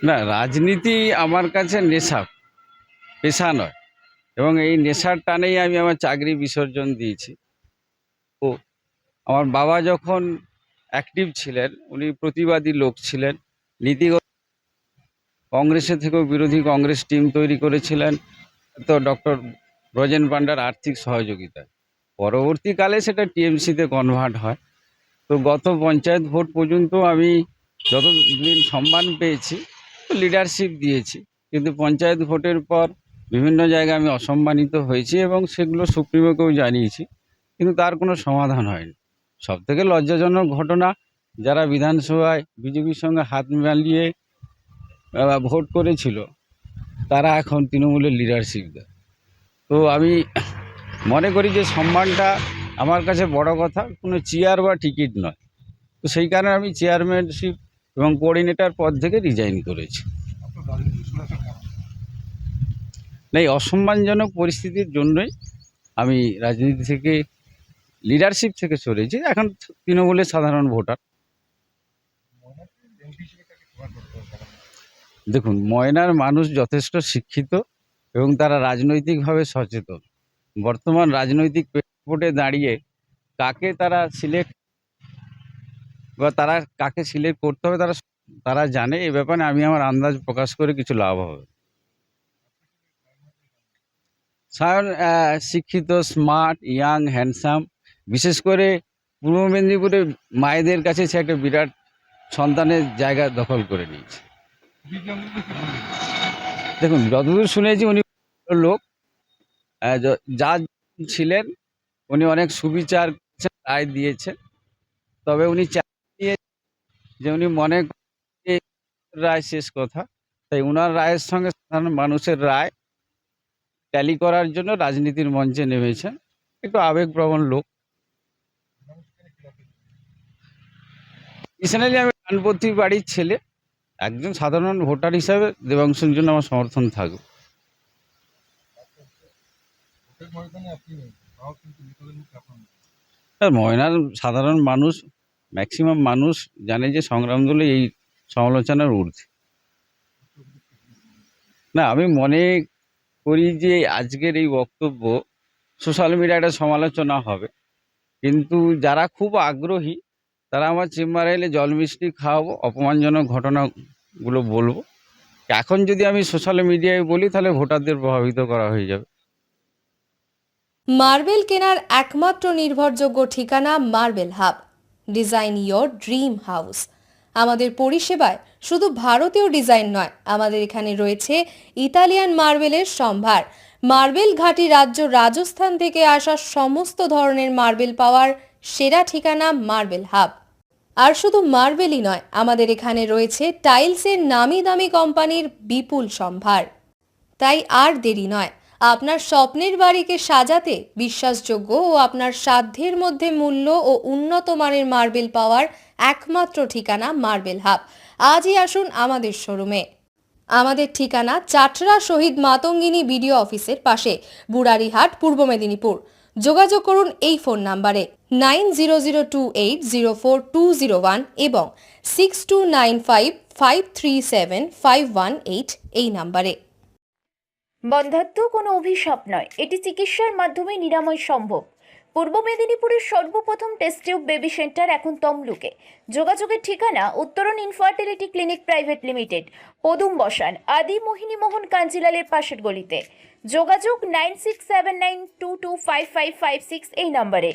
না, রাজনীতি আমার কাছে নেশা, পেশা নয়। এবং এই নেশার টানেই আমি আমার চাকরি বিসর্জন দিয়েছি। তো আমার বাবা যখন অ্যাক্টিভ ছিলেন, উনি প্রতিবাদী লোক ছিলেন, নীতিগত কংগ্রেসে থেকেও বিরোধী কংগ্রেস টিম তৈরি করেছিলেন, তো ডক্টর ব্রজেন পান্ডার আর্থিক সহযোগিতায়। পরবর্তীকালে সেটা টিএমসিতে কনভার্ট হয়। তো গত পঞ্চায়েত ভোট পর্যন্ত আমি যতদিন সম্মান পেয়েছি লিডারশিপ দিয়েছি, কিন্তু পঞ্চায়েত ভোটের পর বিভিন্ন জায়গায় আমি অসম্মানিত হয়েছি এবং সেগুলো সুপ্রিমোকেও জানিয়েছি, কিন্তু তার কোনো সমাধান হয়নি। সবথেকে লজ্জাজনক ঘটনা, যারা বিধানসভায় বিজেপির সঙ্গে হাত মিলিয়ে ভোট করেছিল, তারা এখন তৃণমূলের লিডারশিপ দেয়। তো আমি মনে করি যে সম্মানটা আমার কাছে বড় কথা, কোনো চেয়ার বা টিকিট নয়। তো সেই কারণে আমি চেয়ারম্যানশিপ এবং কোঅর্ডিনেটর পদ থেকে রিজাইন করেছি। না, এই অসম্মানজনক পরিস্থিতির জন্যই আমি রাজনীতি থেকে, লিডারশিপ থেকে সরেছি। এখন তৃণমূলের সাধারণ ভোটার। দেখুন, ময়নার মানুষ যথেষ্ট শিক্ষিত এবং তারা রাজনৈতিকভাবে সচেতন। বর্তমান রাজনৈতিক প্রেক্ষাপটে দাঁড়িয়ে কাকে তারা সিলেক্ট বা তারা কাকে সিলেক্ট করতে হবে তারা তারা জানে। এ ব্যাপারে আমি আমার আন্দাজ প্রকাশ করে কিছু লাভ হবে। সায়ন শিক্ষিত, স্মার্ট, ইয়াং, হ্যান্ডসাম। বিশেষ করে পূর্ব মেদিনীপুরে মায়েদের কাছে সে একটা বিরাট সন্তানের জায়গা দখল করে নিয়েছে। দেখুন, যতদূর শুনেছি উনি লোক, যা ছিলেন উনি অনেক সুবিচার রায় দিয়েছেন। তবে উনি চাইয়ে যে উনি মনে করেন রায় শেষ কথা, তাই উনার রায়ের সঙ্গে সাধারণ মানুষের রায় ট্যালি করার জন্য রাজনীতির মঞ্চে নেমেছেন। একটু আবেগপ্রবণ লোক। ইসেনালি আমি ডানপন্থী বাড়ির ছেলে, একজন সাধারণ ভোটার হিসাবে দেবাংশুর জন্য আমার সমর্থন থাকবে। ময়নার সাধারণ মানুষ, ম্যাক্সিমাম মানুষ জানে যে সংগ্রাম দলে এই সমালোচনার ঊর্ধ্বে। না, আমি মনে করি যে আজকের এই বক্তব্য সোশ্যাল মিডিয়ায় একটা সমালোচনা হবে, কিন্তু যারা খুব আগ্রহী তারা আমার চেম্বারে এলে জল মিষ্টি খাওয়াবো, অপমানজনক ঘটনাগুলো বলবো। এখন যদি আমি সোশ্যাল মিডিয়ায় বলি তাহলে ভোটারদের প্রভাবিত করা হয়ে যাবে। মার্বেল কেনার একমাত্র নির্ভরযোগ্য ঠিকানা marble hub. Design your dream house. আমাদের পরিষেবায় শুধু ভারতীয় ডিজাইন নয়, আমাদের এখানে রয়েছে ইতালিয়ান মার্বেলের সম্ভার। মার্বেল ঘাঁটি রাজ্য রাজস্থান থেকে আসা সমস্ত ধরনের মার্বেল পাওয়ার সেরা ঠিকানা মার্বেল হাব। আর শুধু মার্বেলই নয়, আমাদের এখানে রয়েছে টাইলসের নামি দামি কোম্পানির বিপুল সম্ভার। তাই আর দেরি নয়, আপনার স্বপ্নের বাড়িকে সাজাতে বিশ্বাসযোগ্য ও আপনার সাধ্যের মধ্যে মূল্য ও উন্নত মানের মার্বেল পাওয়ার একমাত্র ঠিকানা মার্বেল হাব। আজই আসুন আমাদের শোরুমে। আমাদের ঠিকানা চাটরা শহীদ মাতঙ্গিনী বিডিও অফিসের পাশে, বুড়ারিহাট, পূর্ব মেদিনীপুর। যোগাযোগ করুন এই ফোন নাম্বারে 9002804201 এবং 6295537518 এই নাম্বারে। বন্ধ্যাত্ব কোনো অভিশাপ নয়, এটি চিকিৎসার মাধ্যমে নিরাময় সম্ভব। পূর্ব মেদিনীপুরের সর্বপ্রথম টেস্ট টিউব বেবি সেন্টার এখন তমলুকে। যোগাযোগের ঠিকানা উত্তরণ ইনফার্টিলিটি ক্লিনিক প্রাইভেট লিমিটেড, পদুম বসান, আদি মোহিনী মোহন কাঞ্জিলালের পাশের গলিতে। যোগাযোগ 9679225556 এই নম্বরে।